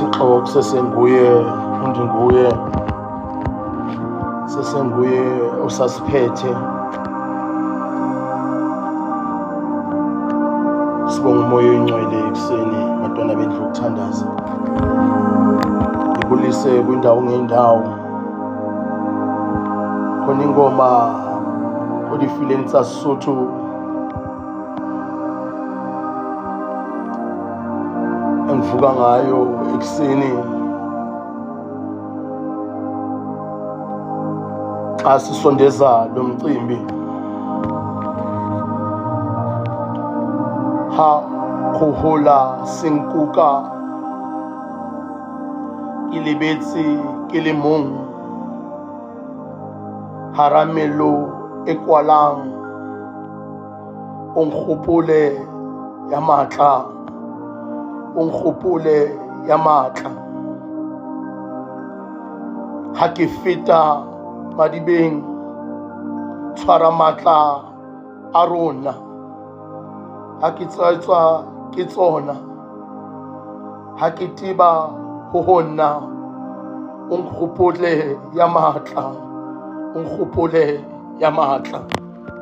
isixoko sesenguye undinguye sesenguye usasiphethe sibonga umoya oyingcwele ekuseni bantwana bendlu ukuthandaza ibulise kwindawo ngeendawo khona ingoma odifileni tsaSotho engivuka ngayo ekuseni xa sisondeza lo mcimbi ha khohola senkuka ke lebetse ke le mong haramelo e kwalang o nkgopole ya matla o nkgopole ya matla ha ke feta madibeng tshwara matla a rona ha ke tsatswa ke tsona ha ke tiba ho hona o nkgopole ya matla o nkgopole ya matla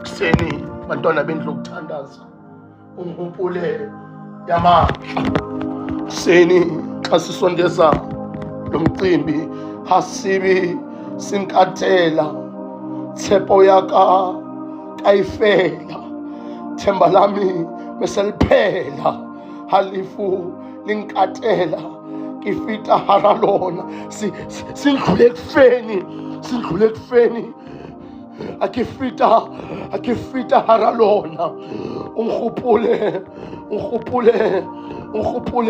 kuseni bantwana bendlu ukuthandaza o nkgopole ya matla kuseni xa sisondeza lo mcimbi hasibi sinkathela tshepo yaka kayifela themba lami meseliphela halifu linkatela kifita haralona sindlule kufeni akifita haralona ungkhupule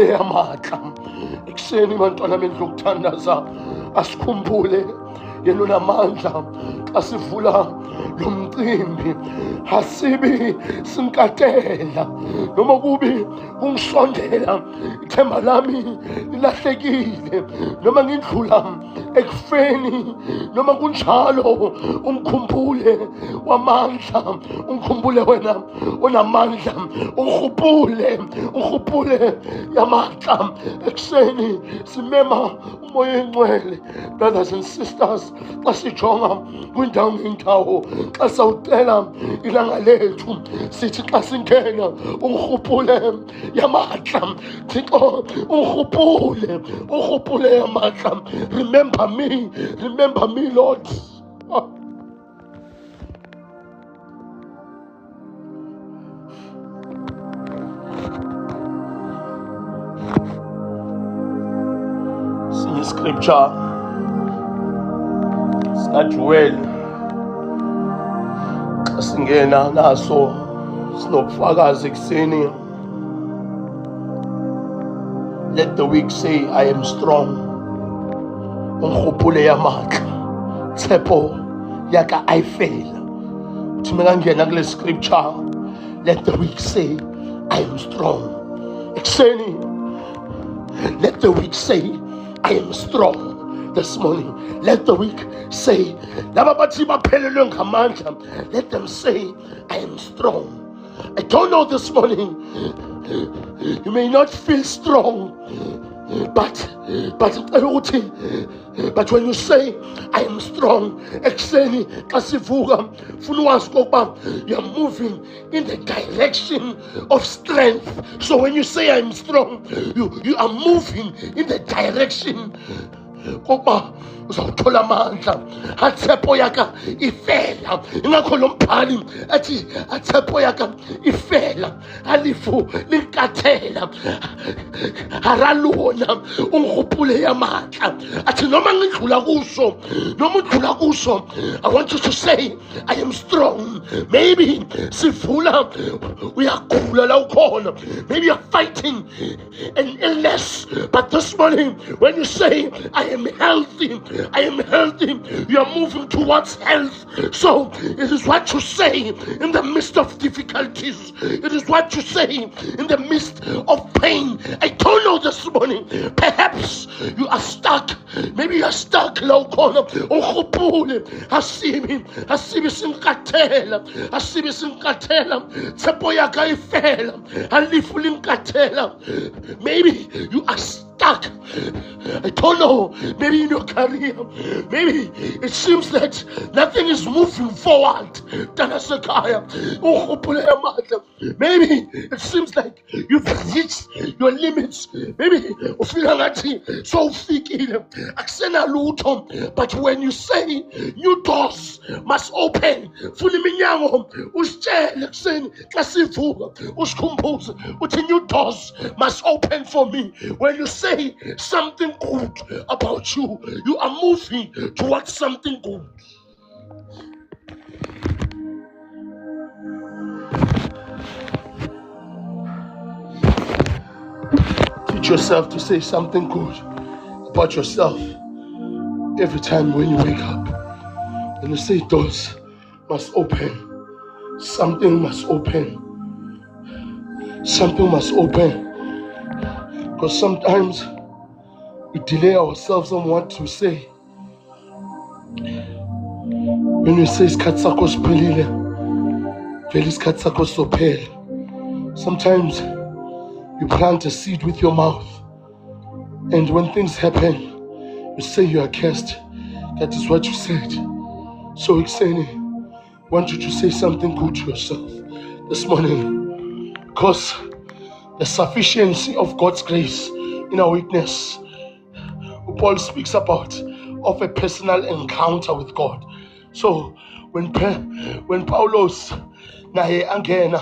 yamatla ekuseni bantwana bendlu ukuthandaza asikhumbule yena unamandla xa sivula lo mcimbi hasibi sinkatela noma kubi ungisondela ithemba lami lilahlekile noma ngindlula ekufeni noma kunjalo ungikhumbule wamandla ungikhumbule wena onamandla ungikhumbule yamatla ekuseni simema umoya oyingcwele brothers and sisters xa sijonga kwindawo ngeendawo xa sawucela ilanga lethu sithi xa singena ungikhumbule yamatla Thixo ungikhumbule yamatla remember me Lord scripture sikaJoel xa singena naso sinobufakazi ekuseni let the weak say I am strong ungikhumbule yamatla tshepo yaka ayifela uthi mekangena kule scripture let the weak say I am strong ekuseni let the weak say I am strong this morning. Let the weak say, let them say, I am strong. I don't know this morning. You may not feel strong, but when you say, I am strong, you are moving in the direction of strength. So when you say, I am strong, you are moving in the direction koba uzawuthola amandla atshepo yaka ifela ingakho lo mbhali athi atshepo yaka ifela alifu linkathela haralona ungikhuphule yamatla athi noma ngidlula kuso I want you to say I am strong. Maybe sifuna uyagula la ukhona, maybe you're fighting an illness, but this morning when you say I am healthy, you are moving towards health. So it is what you say in the midst of difficulties. It is what you say in the midst of pain. I don't know this morning. Perhaps you are stuck. Maybe you are stuck. Hasibi sinkathela. Tsepo yaka ifela. Alifu linkatela. Maybe you are stuck. I don't know, maybe in your career, maybe it seems that nothing is moving forward. Maybe it seems like you've reached your limits. Maybe you feel like so fikile akusena lutho, but when you say new doors must open, funa iminyango usitshele kuseni xa sivuka usikhumbuze uthi new doors must open for me. When you say something good about you, you are moving towards something good. Teach yourself to say something good about yourself every time when you wake up. And you say doors must open. Something must open. Something must open. Because sometimes we delay ourselves on what to say. When you say isikhathi sakho siphelile, vele isikhathi sakho sizophela. Sometimes you plant a seed with your mouth, and when things happen, you say you are cursed. That is what you said. So Ikseni, I want you to say something good to yourself this morning, because the sufficiency of God's grace in our weakness, Paul speaks about of a personal encounter with God. So when Paulos naye angena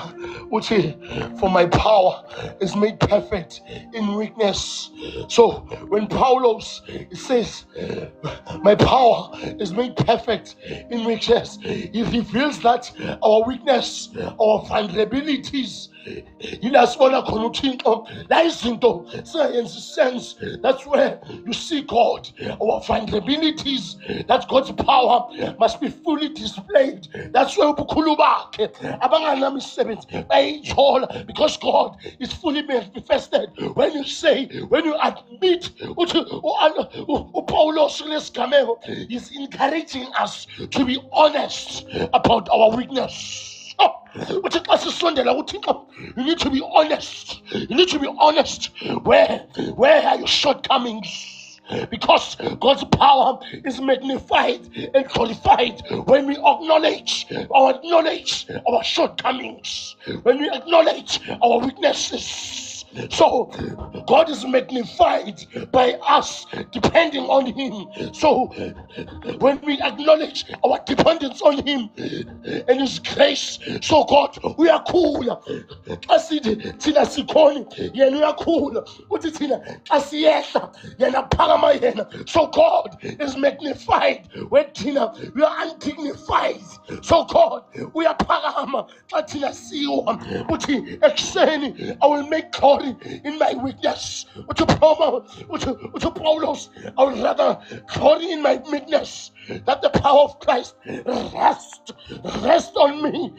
uthi, for my power is made perfect in weakness. So when Paulos says my power is made perfect in weakness, he reveals that our weakness, our vulnerabilities, that's where you see God, our vulnerabilities, that God's power must be fully displayed. That's where because God is fully manifested. When you admit, Paulos is encouraging us to be honest about our weakness. You need to be honest. You need to be honest. Where are your shortcomings? Because God's power is magnified and glorified when we acknowledge our shortcomings, when we acknowledge our weaknesses. So God is magnified by us depending on Him. So when we acknowledge our dependence on Him and His grace, so God, we are cool. So God is magnified when we are undignified. So God, we are parama. I will make glory in my weakness. Paulos, I would rather glory in my weakness, that the power of Christ rest on me.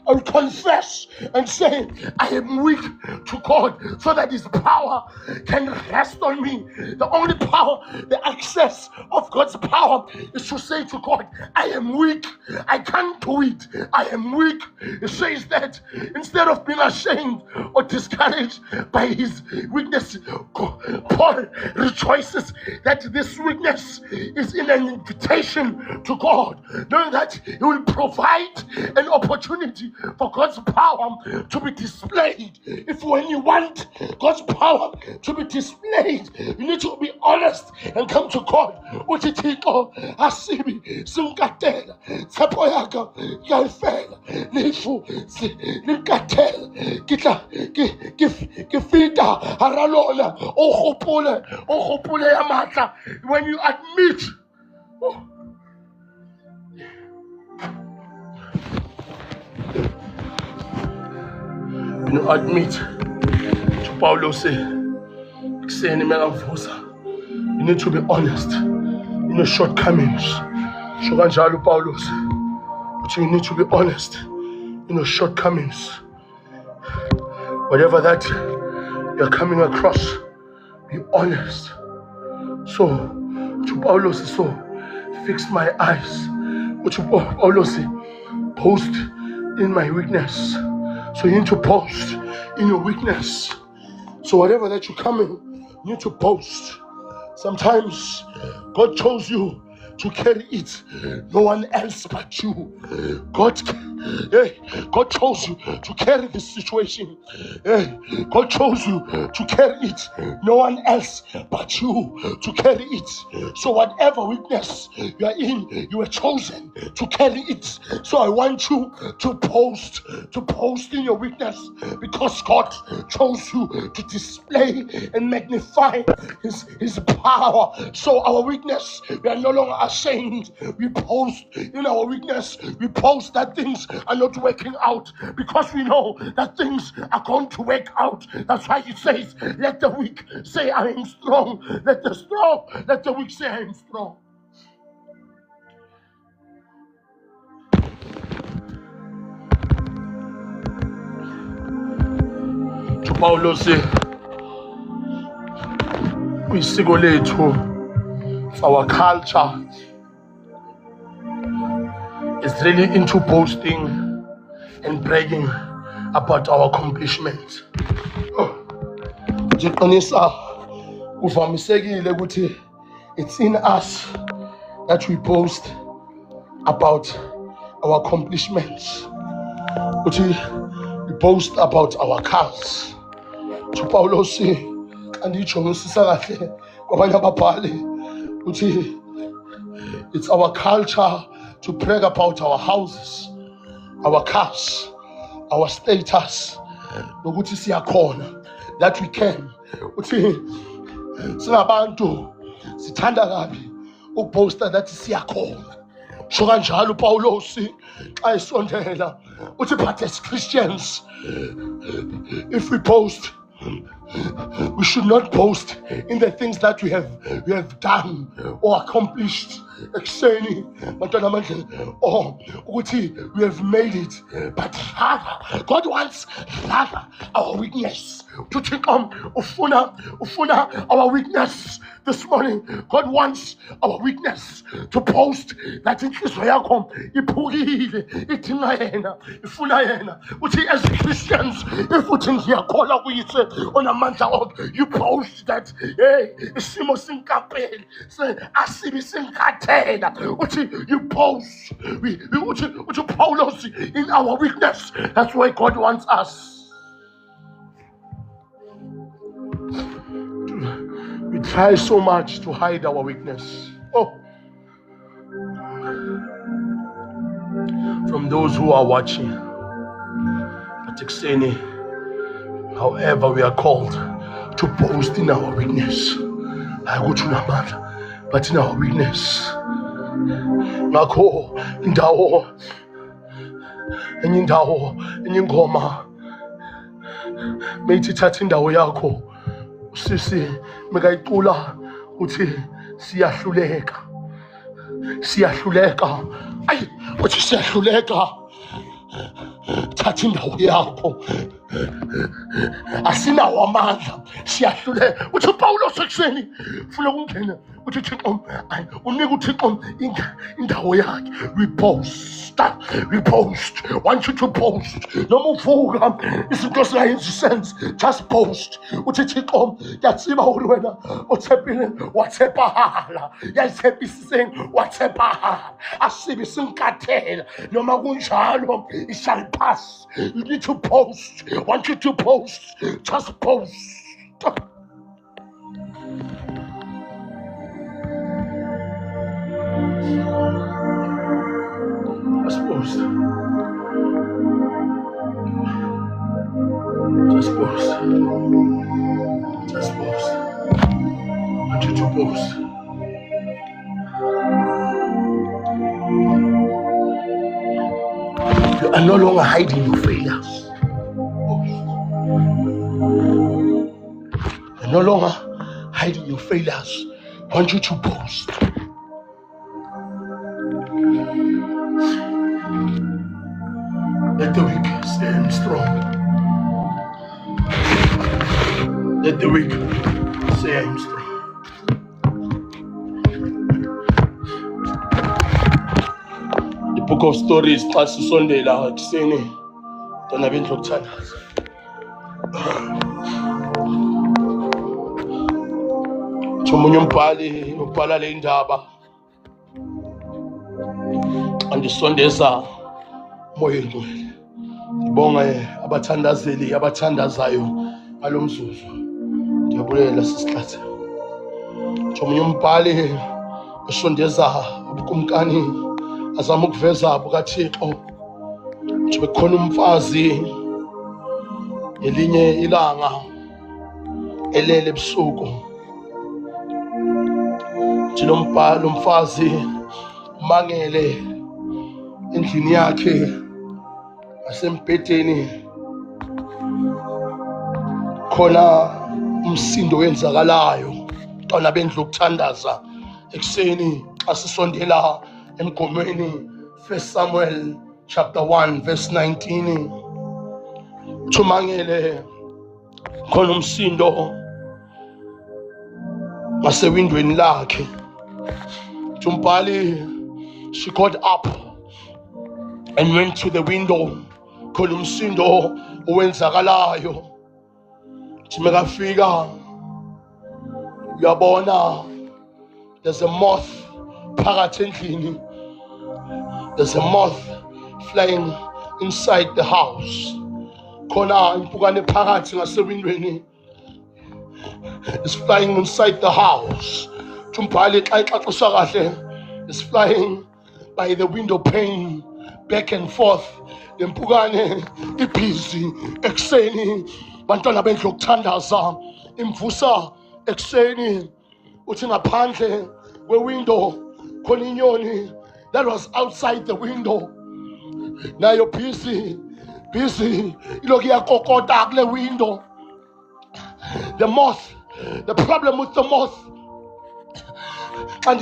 I will confess and say, I am weak to God, so that His power can rest on me. The only power, the access of God's power is to say to God, I am weak. I can't do it. I am weak. It says that instead of being ashamed or discouraged by his weakness, Paul rejoices that this weakness is in an invitation to God, knowing that He will provide an opportunity for God's power to be displayed. If when you want God's power to be displayed, you need to be honest and come to God. Utitiko asibi sinkatela sapoyaka yalfela nifu ninkatela kifita haralona ohopule yamata. When you admit, you admit to Paulo say you need to be honest in your shortcomings. But you need to be honest in your shortcomings. Whatever that you're coming across, be honest. So to Paulo say, so fix my eyes. To Paulo say, post in my weakness. So you need to post in your weakness. So whatever that you come in, you need to boast. Sometimes God chose you to carry it, no one else but you. God chose you to carry this situation. God chose you to carry it, no one else but you to carry it. So whatever weakness you are in, you were chosen to carry it. So I want you to boast in your weakness, because God chose you to display and magnify his power. So our weakness, we are no longer ashamed. We boast in our weakness. We boast that things are not working out, because we know that things are going to work out. That's why he says, let the weak say I am strong. Let the weak say I am strong. Paulos kwisiko lethu, our culture is really into boasting and bragging about our accomplishments. Ndiqinisa kuvamisekile ukuthi it's in us that we boast about our accomplishments. Ukuthi we boast about our cars. Paulos andijongisa kahle kwabanye ababhali ukuthi it's our culture to brag about our houses, our cars, our status, nokuthi siyakhona, that we can. Uthi singabantu sithanda kabi ukuposta that siyakhona. So kanjalo uPaulos xa esondela uthi, but as Christians, if we boast, we should not boast in the things that we have done or accomplished. Ekuseni bantwana amandla, or ukuthi we have made it, but rather God wants rather our weakness. Ufuna our weakness this morning. God wants our weakness to boast that inhliziyo yakho iphukile, idinga yena, ifuna yena. Uthi as Christians, if uthi ngiyakholwa kuyise onamandla onke, you boast that isimo sinkapeli, asibi sinkathela. Uthi you boast. Uthi Paulos in our weakness. That's why God wants us. We try so much to hide our weakness. From those who are watching. But ekuseni, however, we are called to boast in our weakness. But in our weakness. Ngakho indawo enye ingoma meyithi thatha indawo yakho, sisi mekayicula uthi siyahluleka. Ayi uthi siyahluleka, thatha indawo yakho, asinawo amandla, siyahluleka. Uthi uPaulos ekuseni ufuna ukungena, uthi Thixo unika uThixo indawo yakhe. We boast. Want you to boast. Noma uvuka izinto zingayenzi sense, just boast. Uthi Thixo yatsiba uri wena othepile wathepahala, yayithephiseng wathepahala, asibi sinkathela, noma kunjalo it shall pass. You need to boast. Want you to boast. Just boast. Just boast. Just boast. Just boast. I want you to boast. You are no longer hiding your failures. You're no longer hiding your failures. I want you to boast. Let the weak say I'm strong. Let the weak say I'm strong. The book of stories, xa sisondela ekuseni, ntwana bendlu yokuthandaza. omunye umbhali ubhala le ndaba andisondeza moyeni ngcwele. Ngibonge abathandazeli abathandazayo ngalo mzuzu. Ndiyabulela sisikhathi. Omunye umbhali usondeza ubukumkani azama ukuveza bukaThixo. Bekhona umfazi elinye ilanga elele ebusuku. Lo mfazi mangele endlini yakhe asembhedeni, khona umsindo wenzakalayo. Ntwana bendlu ukuthandaza ekuseni asisondela emgomweni. 1 Samuel chapter 1 verse 19. Thumangele khona umsindo ngasewindweni lakhe. Umbhali, she got up and went to the window. Khona umsindo owenzakalayo. Mekafika uyabona there's a moth phakathi endlini. There's a moth flying inside the house. Khona impukane phakathi ngasewindweni. It's flying inside the house. Umbhali xa ixaxiswa kahle, is flying by the window pane back and forth. Le mpukane ibhizi ekuseni. Bantwana bendlu ukuthandaza imvusa ekuseni. Uthi ngaphandle kwe-window khona inyoni that was outside the window. Nayo busy ilokhu iyakokota kule window. The moth, the problem with the moth, and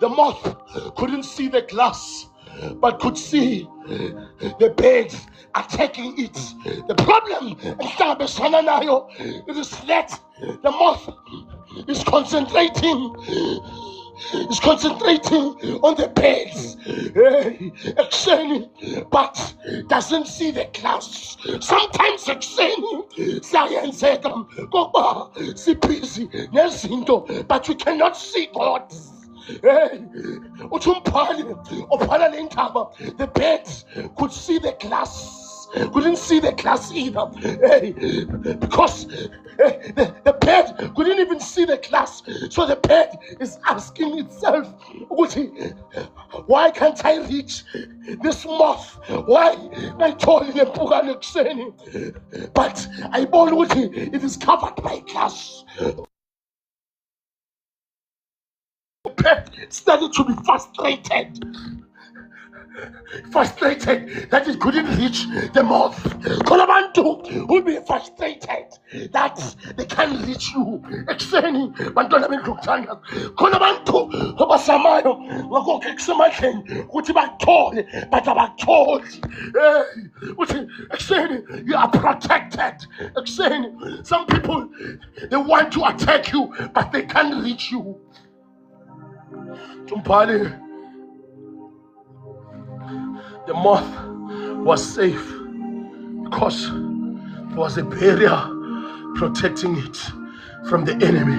the moth couldn't see the glass but could see the birds attacking it. The problem is that the moth is concentrating on the birds, but doesn't see the clouds. Sometimes but we cannot see God. The birds could see the glass. Couldn't see the glass either, because the bird couldn't even see the glass. So the bird is asking itself, why can't I reach this moth? Why I told him, but I believe it is covered by glass. The bird started to be frustrated that it couldn't reach the moth. Kolabantu will be frustrated that they can't reach you. Exeni bantwana bendlukuthanda. Kolabantu obasamayo ngakho kusemadleni ukuthi bathole but abatholi. Uthi exeni you are protected. Exeni some people they want to attack you but they can't reach you. Tumpali, the moth was safe because there was a barrier protecting it from the enemy.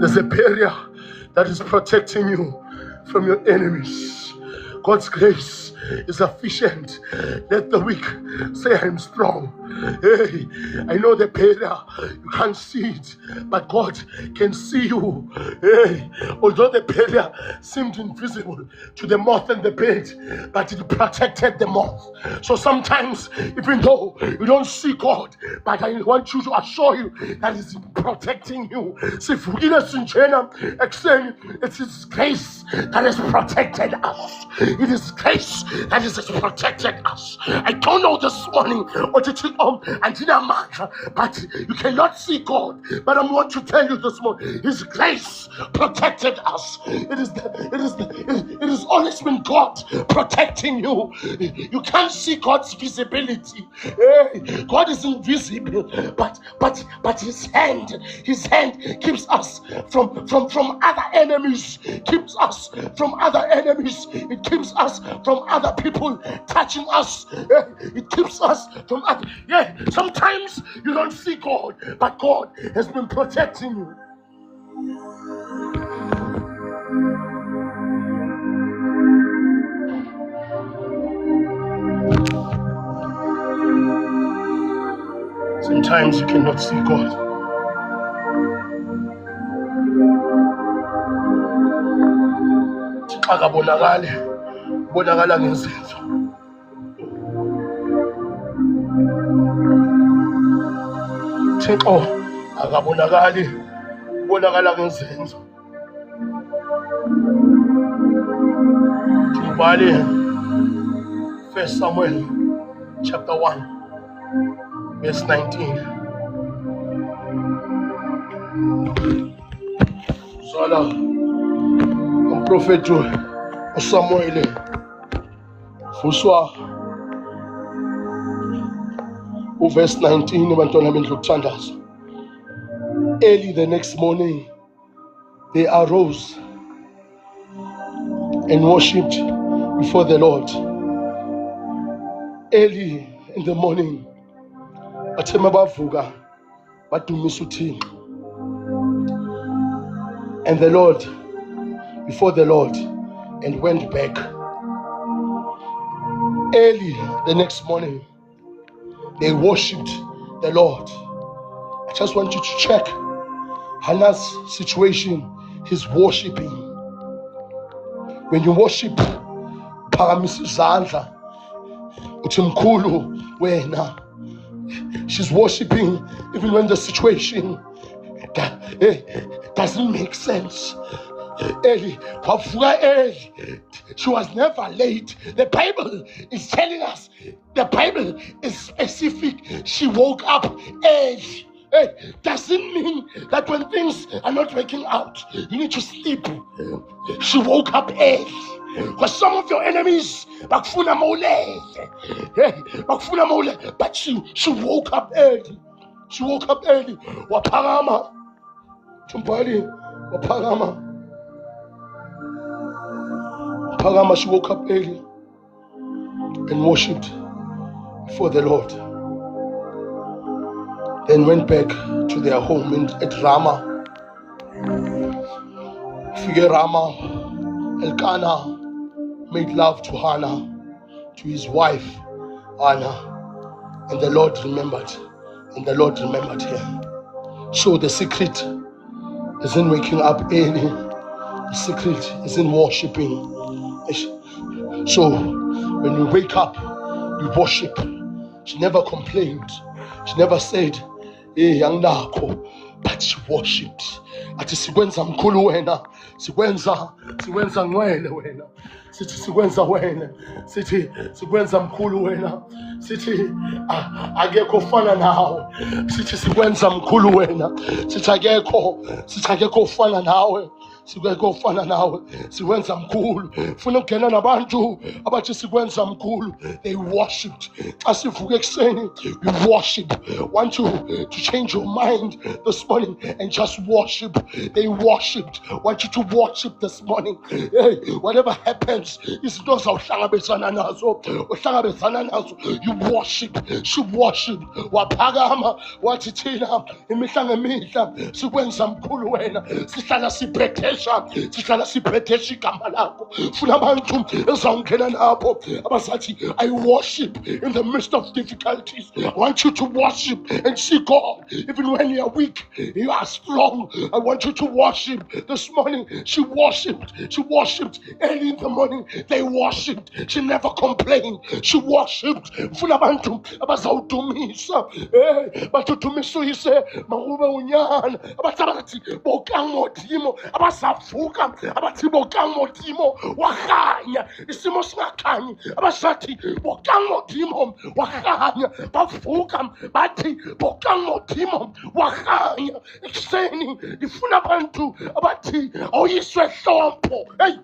There's a barrier that is protecting you from your enemies. God's grace is sufficient. Let the weak say I'm strong. Hey, I know the barrier, you can't see it, but God can see you. Hey, although the barrier seemed invisible to the moth and the bird, but it protected the moth. So sometimes, even though you don't see God, but I want you to assure you that it's protecting you. It is grace that has protected us. It is grace that has protected us. I don't know this morning but you cannot see God. But I want to tell you this morning, His grace protected us. It has always been God protecting you. You can't see God's visibility. God is invisible, but His hand keeps us from other enemies. Keeps us from other enemies. It keeps us from other people touching us. It keeps us from other. Sometimes you don't see God, but God has been protecting you. Sometimes you cannot see God. Akabonakali, bonakala ngezinto. Thixo akabonakali, bonakala ngezinto. Tubali 1 Samuel chapter 1 verse 19. Zala umprofethi uSamuel Fuswa verse 19 abantwana bendlu kuthandaza. Early the next morning they arose and worshipped before the Lord. Early in the morning bathe mabavuka badumisa uThixo. And the Lord, before the Lord, and went back. Early the next morning, they worshipped the Lord. I just want you to check Hannah's situation. He's worshipping. When you worship, phakamisa izandla uthi mkhulu wena. She's worshipping even when the situation doesn't make sense. Early, she was never late. The Bible is telling us, the Bible is specific. She woke up early. Doesn't mean that when things are not working out, you need to sleep. She woke up early. Because some of your enemies, but she woke up early. She woke up early. Waphakama. Chumbali, waphakama. Waphakama, she woke up early and worshipped before the Lord. Then went back to their home at Ramah. Figure Ramah, Elkanah made love to Hannah, to his wife Hannah, and the Lord remembered, him. So the secret is in waking up early. The secret is in worshiping. So when you wake up, you worship. She never complained. She never said, "Hey, anginakho," but she worshipped. Athi sikwenza mkhulu wena, sikwenza ngcwele wena. Sithi sikwenza wena, sithi sikwenza mkhulu wena, sithi akekho fana nawe, sithi sikwenza mkhulu wena, sithi akekho fana nawe, sikwenza nawe, sikwenza mkhulu. Funa ukungena nabantu abathi sikwenza mkhulu. They worshipped. Xa sivuka ekuseni, you worship. Want you to change your mind this morning and just worship. They worshipped. Want you to worship this morning. Hey, whatever happens, izinto zawuhlangabezana nazo, you worship. She worship. Waphakama wathi thina imihla ngemihla sikwenza mkhulu wena, sihlala sibhedesha igama lakho. Funa abantu ezawungena nabo abasathi I worship in the midst of difficulties. I want you to worship and see God even when you are weak, you are strong. I want you to worship this morning. She worshipped early in the morning. They worshipped. She never complained. She worshipped. Funa abantu abazawudumisa, batudumisa uyise makube unyana, abathi bokang modimo, abasavuka abathi bokang modimo wakhanya, isimo singakhanyi, abasathi bokang modimo wakhanya, bavuka bathi bokang modimo wakhanya. Ekuseni ifuna abantu abathi awuyiswe hlompo. Hey,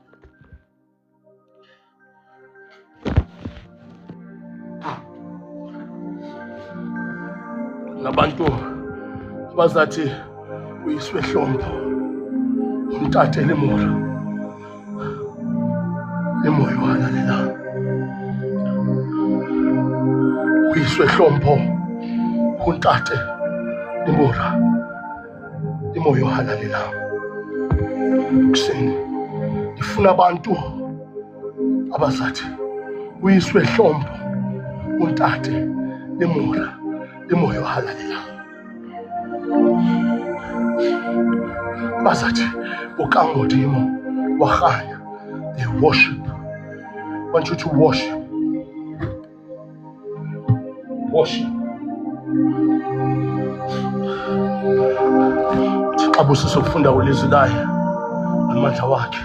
nabantu bazathi uyiswe hlompo, umtate lemoya wana lela uyiswe hlompo kuntate imura imoyo halalela kuseni ifuna abantu abazathi uyiswe hlompo kuntate imura imoyo halalela bazathi ukangodimo wahanya. They worship. I want you to worship. Worship. Abuso sokufunda ulizwi laye amandla wakhe.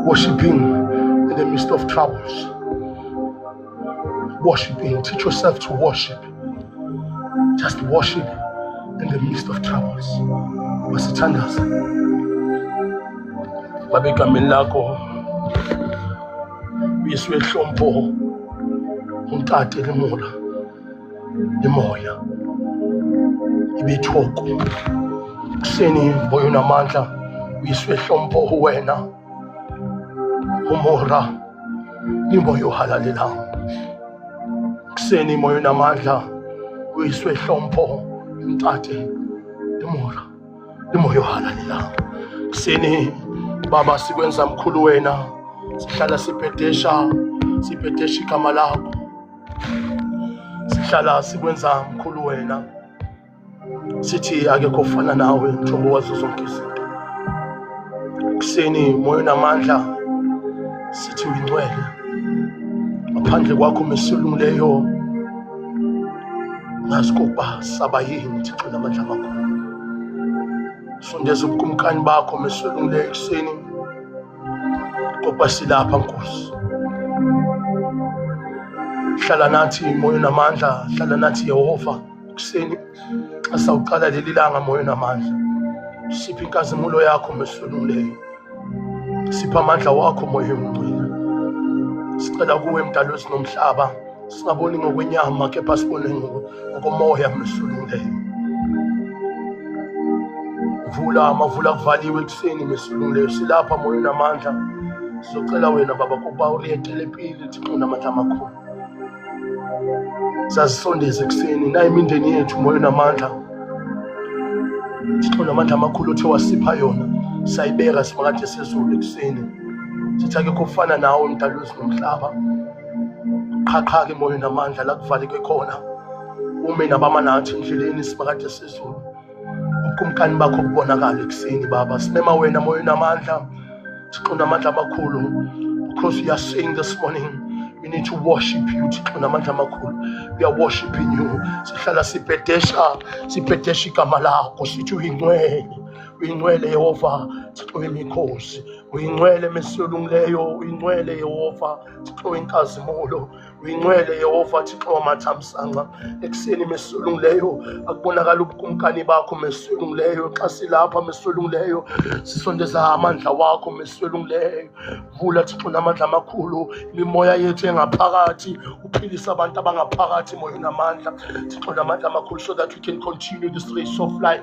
Worshiping in the midst of troubles. Worshiping. Teach yourself to worship. Just worship in the midst of troubles. Wasithandaza. Babeka milako. Uyiswe hlompo untate lemula lemoya ibithoko kuseni boyo namandla uyiswe hlompo wena umora imoyo halalela kuseni moyo namandla uyiswe hlompo untate lemura imoyo halalela kuseni baba sikwenza mkhulu wena sihlala siphetesha igama lakho sihlala sikwenza mkhulu wena sithi akekho ofana nawe mthombo wazo zonke izinto kuseni moyo namandla sithi uyingcwele ngaphandle kwakho mesulungileyo ngazi kokuba saba yini Thixo namandla amakhulu sondeza ubukumkani bakho mesulungileyo kuseni kokuba silapha Nkosi hlala nathi moyo namandla hlala nathi Yehova kuseni asawuqala leli langa moyo namandla sipha inkazimulo yakho mesulungileyo sipha amandla wakho moyo omngcwele sicela kuwe mdalo sinomhlaba singaboni ngokwenyama kepha sibone ngokomoya mesulungileyo vula amavula kuvaliwe kuseni mesulungileyo silapha moyo namandla sizocela wena baba kuba uliyetele phili Thixo namandla amakhulu sasisondeze kuseni nayo imindeni yethu moyo namandla Thixo namandla amakhulu othe wasipha yona sayibeka simakade sezulu kuseni sithi akekho ofana nawe mdalo nomhlaba qhaqha moyo namandla la kuvaleke khona ume nabama nathi endleleni simakade sezulu ubukumkani bakho kubonakala kuseni baba simema wena moyo namandla Thixo namandla amakhulu because you are saying this morning we need to worship you Thixo namandla amakhulu we are worshiping you sihlala siphetesha igama lakho sithi uyingcwele Yehova Thixo wemikhosi uyingcwele mesulungileyo uyingcwele Yehova Thixo wenkazimulo uyingcwele Yehova Thixo wamathamsanqa ekuseni mesulungileyo akubonakala ubukumkani bakho mesulungileyo xa silapha mesulungileyo sisondeza amandla wakho mesulungileyo vula Thixo namandla amakhulu imimoya yethu engaphakathi uphilisa abantu abangaphakathi moyo namandla Thixo namandla amakhulu so that we can continue this race of life,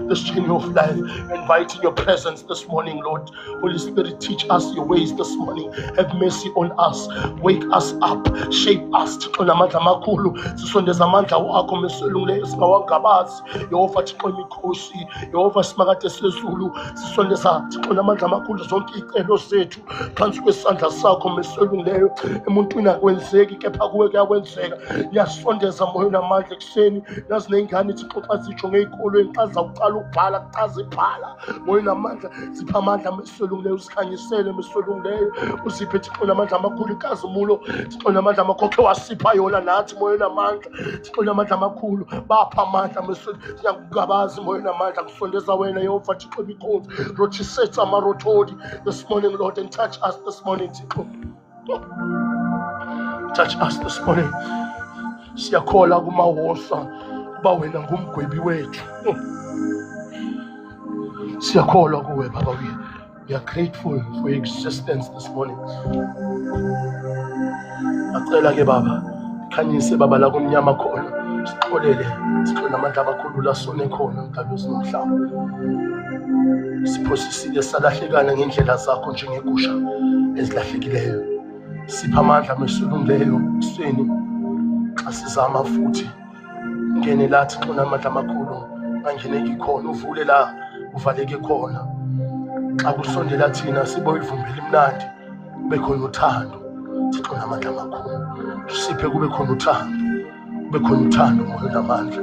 this journey of life. Inviting your presence this morning, Lord. Holy Spirit, teach us your ways this morning. Have mercy on us. Wake us up. Shape us. Thixo namandla amakhulu sisondeza amandla wakho mesulungileyo singawangabazi Yehova Thixo imikhosi Yehova simakade sezulu sisondeza Thixo namandla amakhulu zonke icelo zethu phansi kwesandla sakho mesulungileyo emuntwini akwenzeki kepha kuwe kuyakwenzeka ngiyasondeza moyo namandla kuseni nazi nengane Thixo xa zitsho ngey'kolweni xa zawuqala ukubhala xa zibhala moyo namandla zipha amandla mesulungileyo usikhanyisele mesulungileyo uziphe Thixo namandla amakhulu inkazimulo Thixo namandla amakhokhe wasipha yona nathi moyo namandla Thixo namandla amakhulu bapha amandla mesulungileyo siyakugabazi moyo namandla kusondeza wena Yehova Thixo imikhosi rothisetsa amarothodi this morning Lord and touch us this morning Thixo touch us this morning siyakhola kumawosa kuba wena ngumgwebi wethu siyakholwa kuwe baba we are grateful for your existence this morning acela ke baba khanyise baba la kumnyama khona sixolele sixolele amandla amakhulu la sone khona mdalo sinomhlaba siphosisile salahlekana ngendlela zakho njengegusha ezilahlekileyo sipha amandla mesulungileyo kuseni Asizama futhi ngene lathi xona amandla amakhulu angeneki khona, uvule la uvaleke khona. Xa kusondela thina sibo ivumbela imnandi, kube khona uthando. Thixo namandla amakhulu, siphe kube khona uthando, kube khona uthando moya namandla.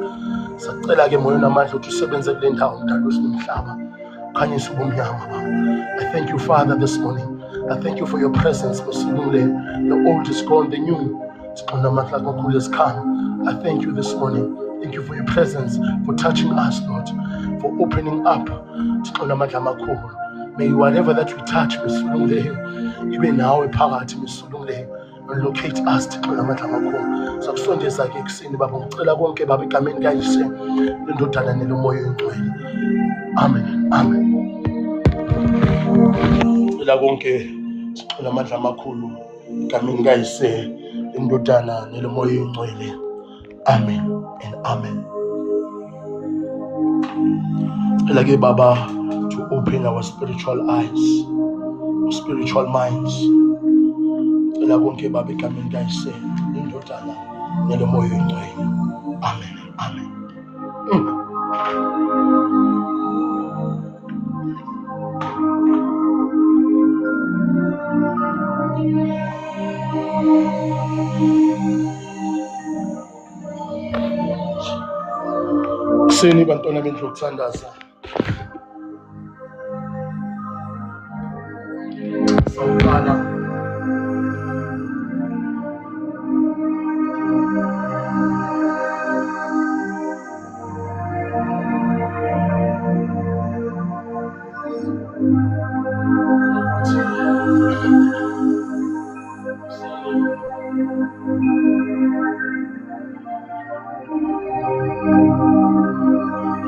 Sacela ke moya namandla ukuthi usebenze kule ndawo mdalo sinomhlaba, khanyisa ubumnyama baba. I thank you Father this morning. I thank you for your presence, Musulule. The old is gone, the new. Thixo namandla amakhulu has come. I thank you this morning. Thank you for your presence, for touching us, Lord, for opening up. Thixo namandla amakhulu. May whatever that we touch, Musulule, even now we phakathi Musulule, and locate us, Thixo namandla amakhulu. Sakusondeza ke ekuseni baba, ngicela konke baba egameni kaYise lendodana nelomoya oyingcwele. Amen. Amen. Ngicela konke Thixo namandla amakhulu egameni kaYise lendodana nelomoya oyingcwele. Amen and amen. Ngicela ke baba to open our spiritual eyes, spiritual minds. Ngicela konke baba egameni kaYise lendodana nelomoya oyingcwele. Amen. Amen. Kuseni bantwana bendlu yokuthandaza. Sawubona.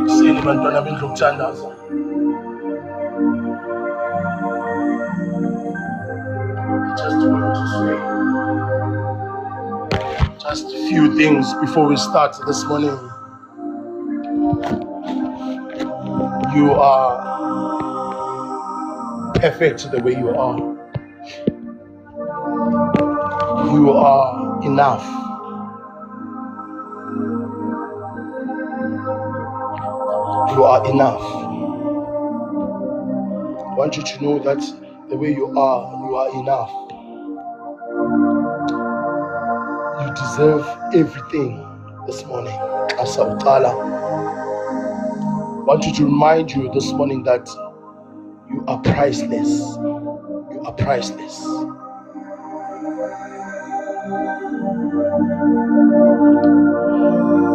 Kuseni bantwana bendlu yokuthandaza. Just want to say just a few things before we start this morning. You are perfect the way you are. You are enough. You are enough. I want you to know that the way you are enough. You deserve everything this morning. Asawutala. I want you to remind you this morning that you are priceless. You are priceless.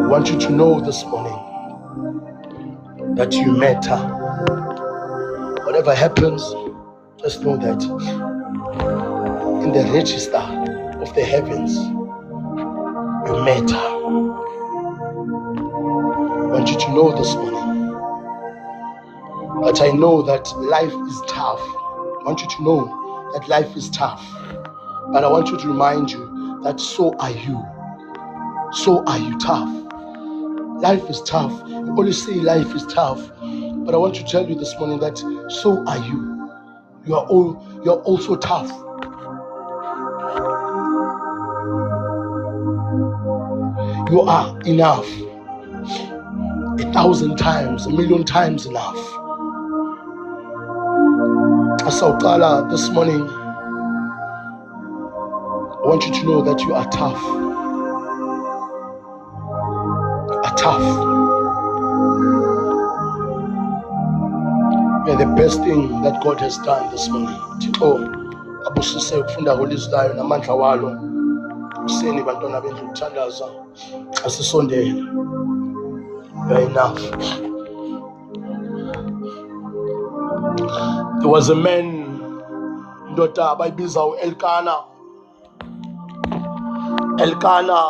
I want you to know this morning that you matter. Whatever happens, just know that in the register of the heavens, you matter. I want you to know this morning that I know that life is tough. I want you to know that life is tough. But I want you to remind you that so are you. So are you tough. Life is tough. You always say life is tough. But I want to tell you this morning that so are you. You're also tough. You are enough. 1,000 times, 1,000,000 times enough. Asawutala this morning, I want you to know that you are tough. You are tough. You are the best thing that God has done this morning. Thixo abusise ukufunda kolizwayo namandla walo. Kuseni bantwana bendlu ukuthandaza. Asisondele. You are enough. There was a man, ndoda abayibiza uElkana. Elkana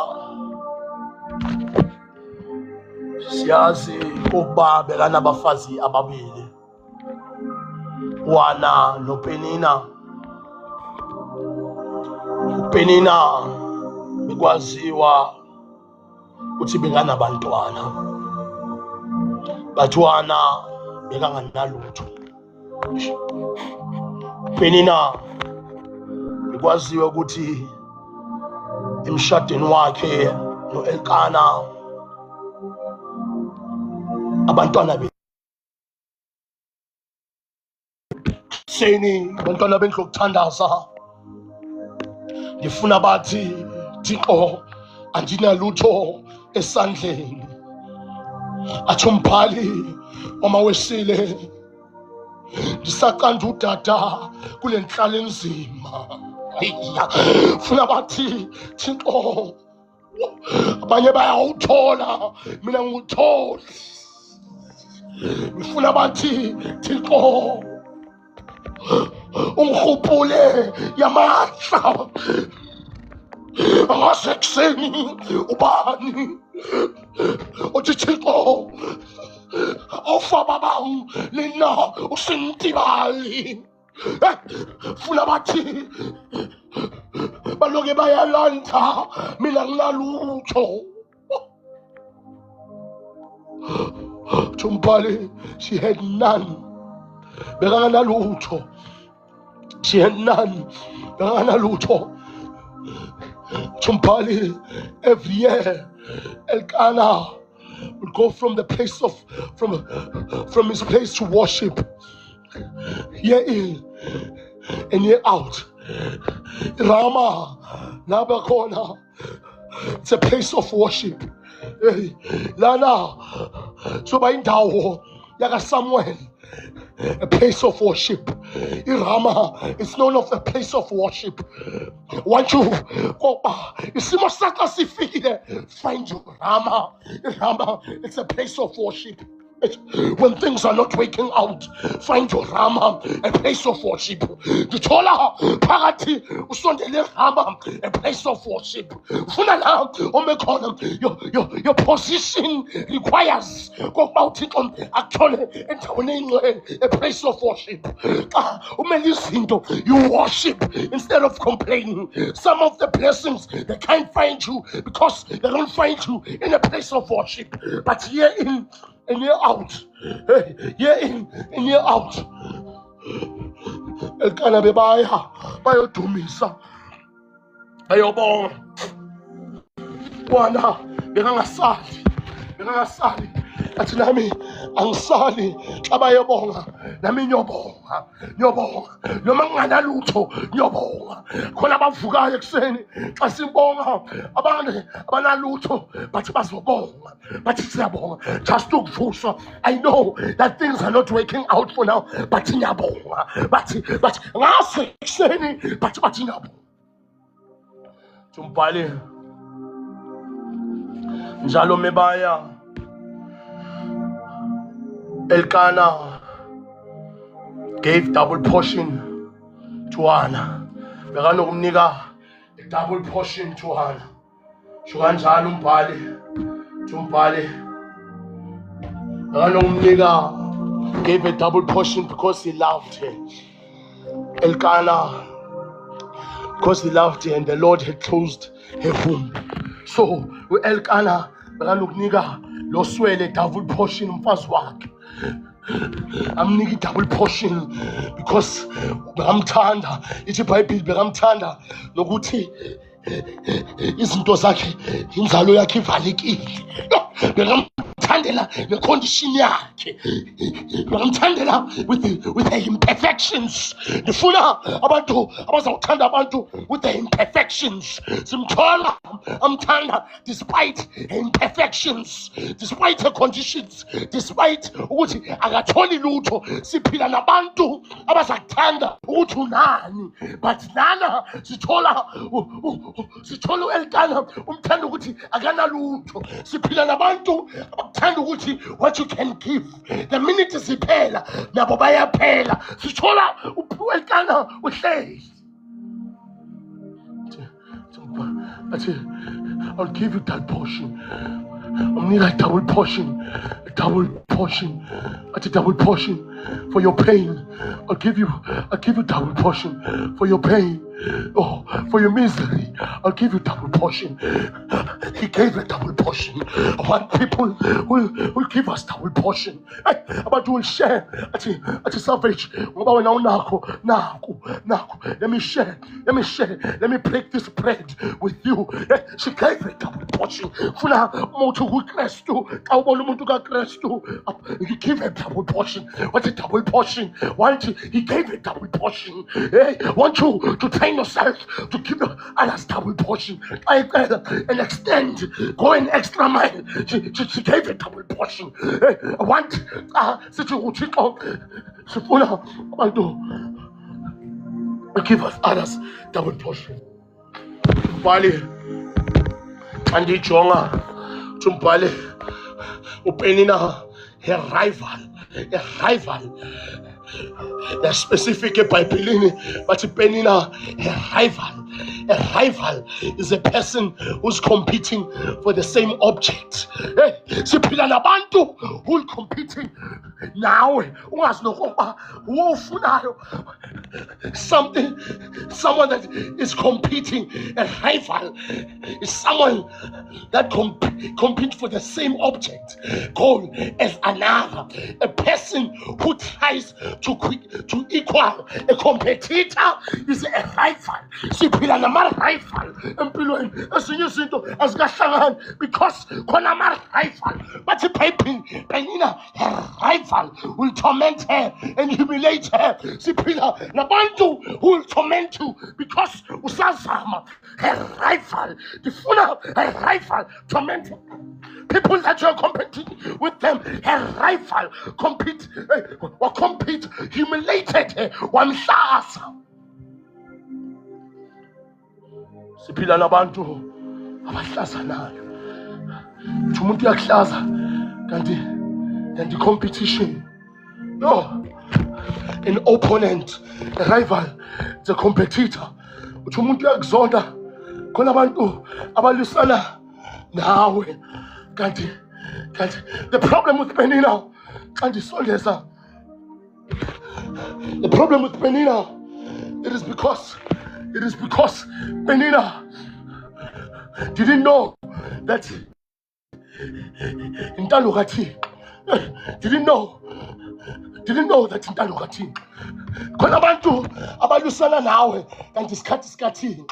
siyazi ukuba bekanabafazi ababili, Wana noPenina. uPenina bekwaziwa ukuthi bekanabantwana, but Wana bekanganalutho. uPenina bekwaziwa ukuthi emshadweni wakhe no-Elkana abantwana seni abantwana bendlu yokuthandaza ngifuna bathi Thixo andinalutho esandleni athi umbhali wamawesile ndisaqanda udada kule nhlalo enzima funa bathi Thixo abanye bayawuthola mina ngiwutholi ngifuna bathi Thixo ungirhubhule yamahla ngasekuseni ubani uthi Thixo awufa bam lena usintibali funa bathi baloke bayalanda mina nginalutho Tumbali she had none bekanganalutho she had none bekanganalutho Tumbali every year Elkanah would go from the place of from his place to worship year in and year out. Rama Nabakona, it's a place of worship. Lana so by Dawo Yaga Samuel, a place of worship. Rama is known of a place of worship. Want you go you see Masaka Sifide, find you Rama. Rama, it's a place of worship. When things are not working out, find your Rama, a place of worship. Dutola Parati, Usondele Rama, a place of worship. Funala, your position requires go about it on actually a place of worship. You worship instead of complaining. Some of the blessings they can't find you because they don't find you in a place of worship. But here in and you're out. Year in and you're out. Elkanah bebaya bayothumisa bayobonga wana bengangasali athi nami angisali xa bayobonga nami nyobonga noma nginganalutho nyobonga khona abavukayo ekuseni xa sibonga abantu abanalutho bathi bazobonga bathi siyabonga just ukuvuswa. I know that things are not working out for now but nyabonga bathi ngase ekuseni bathi nyabonga Tumbali njalo mebaya Elkanah gave double portion to Hannah. Bekanokumnika a double portion to Hannah. Shukanjalo umbhali bekanokumnika gave a double portion because he loved her. Elkanah, because he loved her and the Lord had closed her womb. So Elkanah bekanokunika lo swele double portion umfazi wakhe. Amnika double portion because bekamthanda. Ithi iBhayibheli bekamthanda nokuthi izinto zakhe inzalo yakhe ivalekile. Bekamthandela necondition yakhe. Bekamthandela with the imperfections. Ndifuna abantu abazawuthanda abantu with the imperfections. Simthola amthanda despite her imperfections, despite her conditions, despite ukuthi akatholi lutho. Siphila nabantu abazakuthanda ukuthi unani, but nana sithola uElkanah umthanda ukuthi akanalutho. Siphila nabantu abakuthanda ukuthi what you can give. The minute siphela nabo bayaphela. Sithola uElkanah uhlezi. I'll give you that portion. I need a double portion. A double portion for your pain. I'll give you double portion for your pain. Oh, for your misery, I'll give you double portion. He gave a double portion. I want people will give us double portion. But you will share at a savage. Let me share. Let me break this bread with you. She gave a double portion. He gave a double portion. What's a double portion? He gave a double portion. Want you to train yourself to give others double portion. And extend, go an extra mile. She gave a double portion. I want give us others double portion. Bali, Andy Jonga, Chumpale, Upenina, her rival. The specific Bible, but Penina, a rival. A rival is a person who's competing for the same object. Who's competing now? Someone that is competing. A rival is someone that competes for the same object. Goal as another. A person who tries to equal. A competitor is a rival. Rival empilweni ezinye izinto azikahlangani because khona ama-rival bathi Penina, her rival will torment her and humiliate her. Siphila nabantu who will torment you because usazama. Her rival difuna her rival torment you. People that you are competing with them, her rival compete, humiliated, wamhlasa. Siphila nabantu abahlazanayo. Uthi umuntu uyakuhlaza kanti competition. No, an opponent, a rival, the competitor. Uthi umuntu uyakuzonda khona abantu abalwisana nawe kanti the problem with Penina kanti sondeza. The problem with Penina, it is because Penina didn't know that Intalugati didn't know that Intalugati. Khona abantu abalusana nawe kanti isikhathi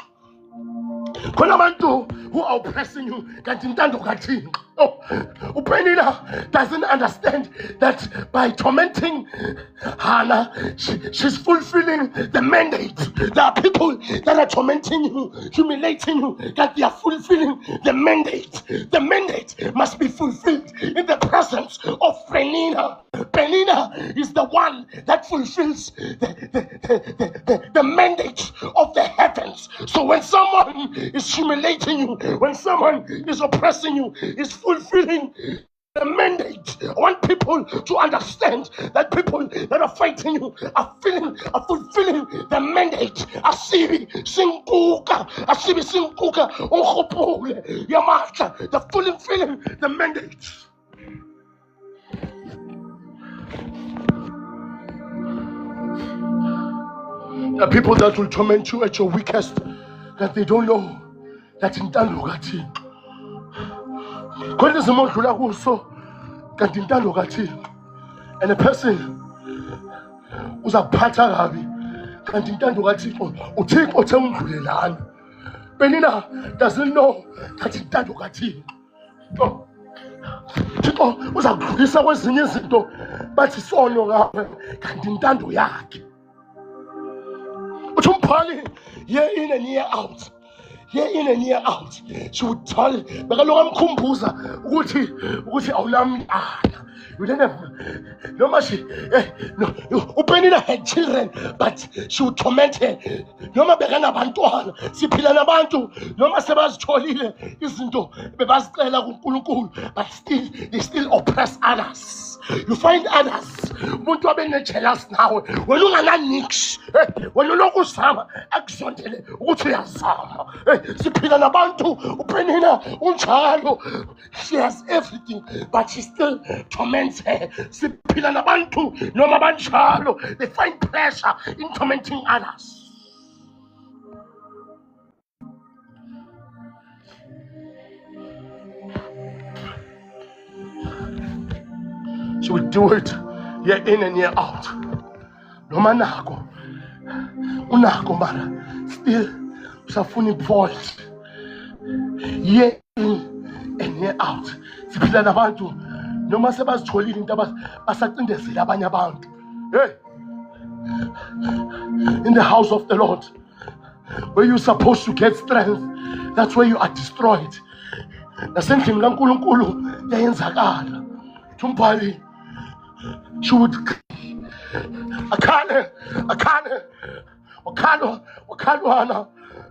khona abantu who are oppressing you kanti Intalugati. Oh, Penina doesn't understand that by tormenting Hannah, she's fulfilling the mandate. There are people that are tormenting you, humiliating you, that they are fulfilling the mandate. The mandate must be fulfilled in the presence of Penina. Penina is the one that fulfills the mandate of the heavens. So when someone is humiliating you, when someone is oppressing you, is fulfilling the mandate. I want people to understand that people that are fighting you are fulfilling the mandate. Asibi sinkuka, ungopule, yamacha, the fulfilling the mandate. The people that will torment you at your weakest, that they don't know that in Tanlugati. And a person who's a patarabi can't intend to take or tell Penina doesn't know that in Tanlugati. Was a Grisa was in Yasinto, but it's all your can't intend to yak. Umpali, year in and year out. Year in and year out, she would tell Bagalom Kumbuza, Uti Aulam. You didn't have no much. No, Penina had children, but she would torment her. No ma Begana Bantuan, Sipilana Bantu, no ma Sebas Cholile, isn't Bebas, but they still oppress others. You find others. Muntu abene jealous now. When you are nix, when you look sama, exontele, utuyazama. Siphila nabantu, Penina, unchalo. She has everything, but she still torments her. Siphila nabantu, no mabanchalo. They find pleasure in tormenting others. She would do it year in and year out. Noma nako, unako mara, still usafuna voice. Year in and year out. Siphila nabantu noma sebazitholile into basacindezela abanye abantu. Hey, in the house of the Lord, where you're supposed to get strength, that's where you are destroyed. Nasendlini kaNkulunkulu yayenzakala. Tumpali, she would Akane,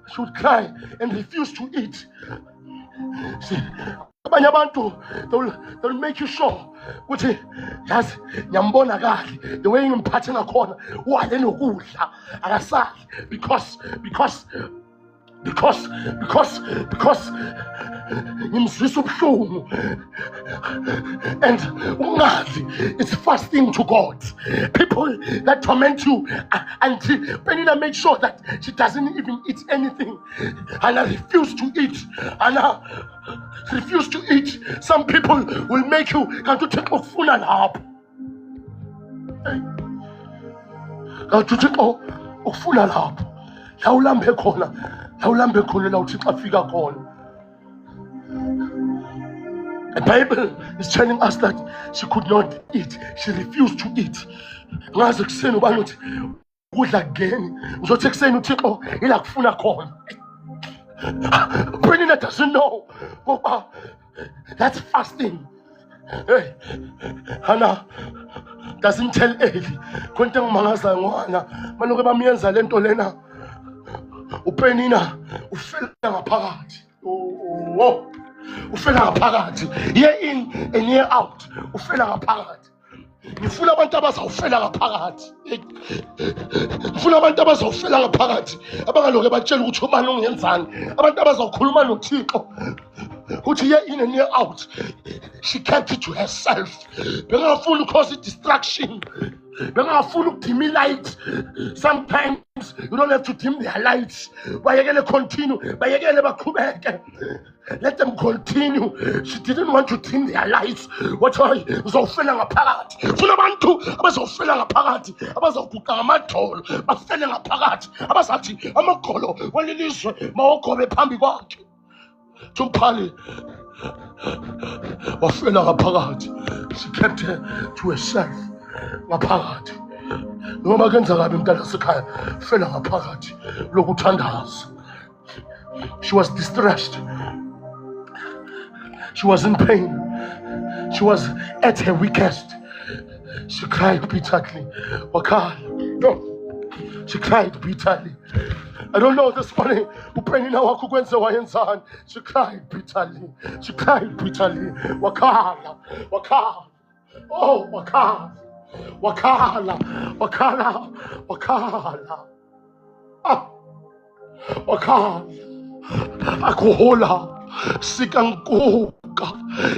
she would cry and refuse to eat. See, abanye abantu, they'll make you sure ukuthi yazi ngiyambona kahle the way ngimphathe ngakhona wale nokudla akasali because ngimzwisa ubuhlungu. And ungazi, it's fasting to God. People that torment you, and Penina made sure that she doesn't even eat anything, and I refuse to eat, and I refuse to eat. Some people will make you come to take off full and up. Come to take off full and up. Laulambe kona la uthixo afika khona. The Bible is telling us that she could not eat. She refused to eat. Ngazi kuseni ubani uthi kudla kugeni. Uzothi kuseni uthixo ila kufuna khona. Penina doesn't know. That's fasting. Hey, Hannah doesn't tell Eli. Konke ngimangaza ngwana. Maloke bamiyenza lento lena. Upenina ufela ngaphakathi. Ufela ngaphakathi. Year in and year out. Ufela ngaphakathi. Ngifuna abantu abazawufela ngaphakathi. Ngifuna abantu abazawufela ngaphakathi. Abangaloke batshela ukuthi ubani ongenzani. Abantu abazawukhuluma noThixo. Uthi year in and year out. She kept it to herself. Bengafuna cause distraction. Bengafuna ukudim light. Sometimes you don't have to dim their lights. Bayekele continue. Bayekele baqhubeke. Let them continue. She didn't want to dim their lights. What are uzofela ngaphakathi? Funa abantu abazofela ngaphakathi. Abazoguqa amadolo. Bafele ngaphakathi. Abazathi amagolo walelizwe mawogobe phambi kwakhe. Tumpali wafela ngaphakathi. She kept her to herself. Ngaphakathi. Noma kenza kabi mntana sekhaya fela ngaphakathi lokuthandaza. She was distressed. She was in pain. She was at her weakest. She cried bitterly. Wakala. No. She cried bitterly. I don't know this morning. Upenina wakukwenza wayenzani. She cried bitterly. She cried bitterly. Wakala. Oh, wakala. Wakala. Ah. Wakala. Akuhola. Sikankuka.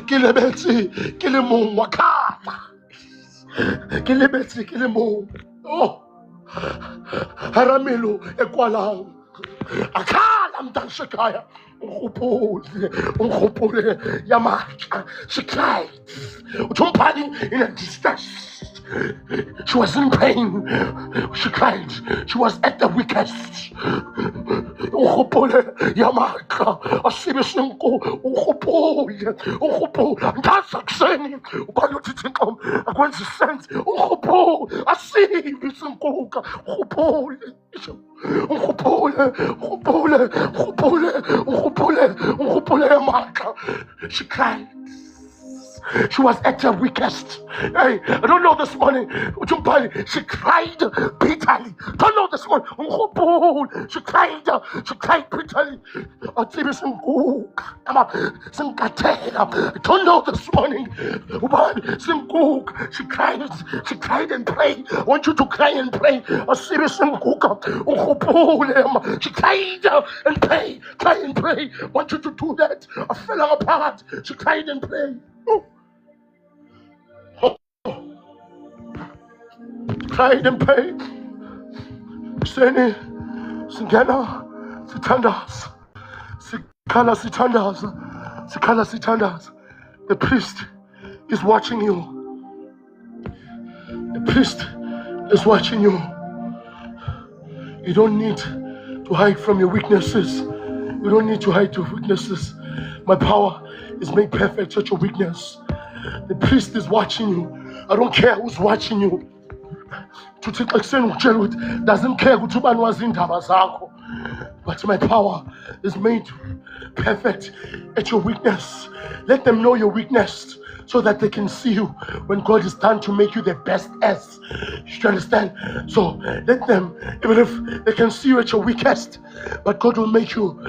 Kilebetsi. Kilemung. Wakala. Kilebetsi. Kilemung. Oh. Haramilo ekwalang. Akala mtanshakaya. Ukhupule yamaka. She cried. Utumpani in a distress. She was in pain. She cried. She was at the weakest. Ukhupule yamaka. Asibisinku. Ukhupule. Ndasa kuseni. Ubani uthixo akwenza sense. Ukhupule. Asibisinkuka. Ukhupule yamaka. She cried. She was at her weakest. Hey, I don't know this morning. She cried bitterly. Don't know this morning. She cried bitterly. I don't know this morning. She cried and prayed. I want you to cry and pray. She cried and prayed. Cry and pray. I want you to do that. I fell apart. She cried and prayed. Cried and prayed. Seni, singena, sitandas, sikala sitandas. The priest is watching you. The priest is watching you. You don't need to hide from your weaknesses. You don't need to hide your weaknesses. My power is made perfect at your weakness. The priest is watching you. I don't care who's watching you. Tuthixo ekuseni ukutshela ukuthi doesn't care ukuthi ubani wazi indaba zakho. But my power is made perfect at your weakness. Let them know your weakness so that they can see you when God is trying to make you the best as. You understand? So let them, even if they can see you at your weakest, but God will make you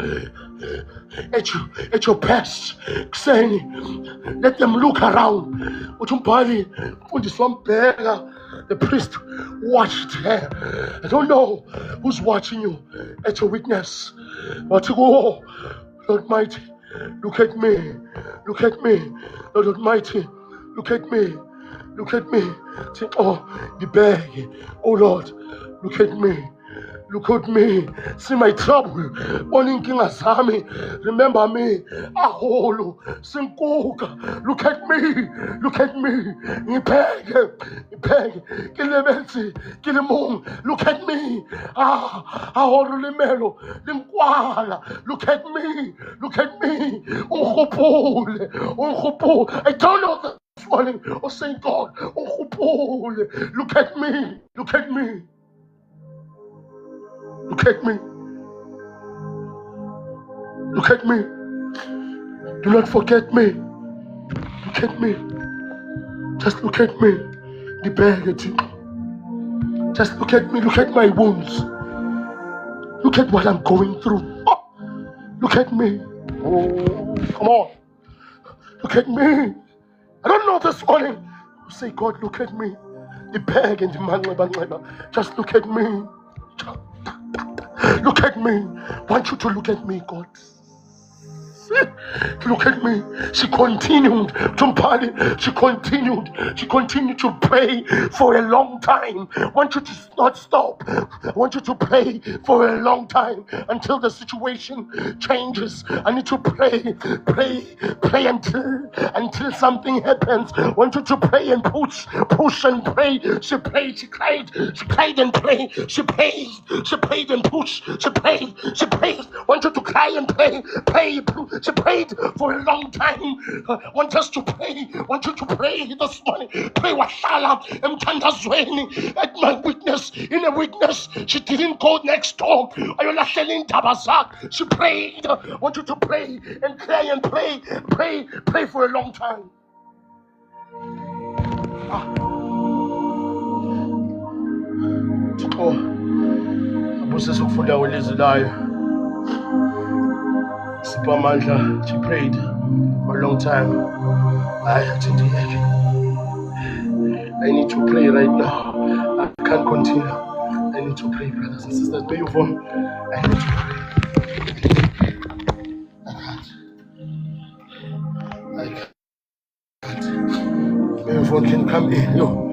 at your best. Let them look around. The priest watched her. I don't know who's watching you at your weakness. But oh, Lord Almighty, look at me. Look at me. Lord Almighty, look at me. Look at me. Oh, the bag. Oh Lord, look at me. Look at me. See my trouble. Remember me. Aholo. Sinkuka. Look at me. Look at me. Look at me. Aholo limelo. Linkwala. Look at me. Look at me. I don't know this morning. Oh, Saint God. Look at me. Look at me. Look at me. Look at me. Do not forget me. Look at me. Just look at me. The bag at you. Just look at me. Look at my wounds. Look at what I'm going through. Oh, look at me. Oh, come on. Look at me. I don't know this morning. You say, God, look at me. The bag and the mangleba. Just look at me. Look at me. I want you to look at me, God. Look at me. She continued to party. She continued to pray for a long time. I want you to not stop. I want you to pray for a long time until the situation changes. I need to pray until something happens. I want you to pray and push and pray. She prayed, she cried and prayed. She prayed and pushed. She prayed. I want you to cry and pray. She prayed for a long time. I want us to pray. I want you to pray this morning. Pray washala emthandazweni at my weakness. In a weakness, she didn't go next door. She prayed. I want you to pray and cry and pray for a long time. Oh, abusesa ukufunda kwelizwi layo. Supermandla, she prayed for a long time. I need to pray right now. I can't continue. I need to pray, brothers and sisters. Pay your phone. I need to pray. I can't. Pay your phone can come in. Yo.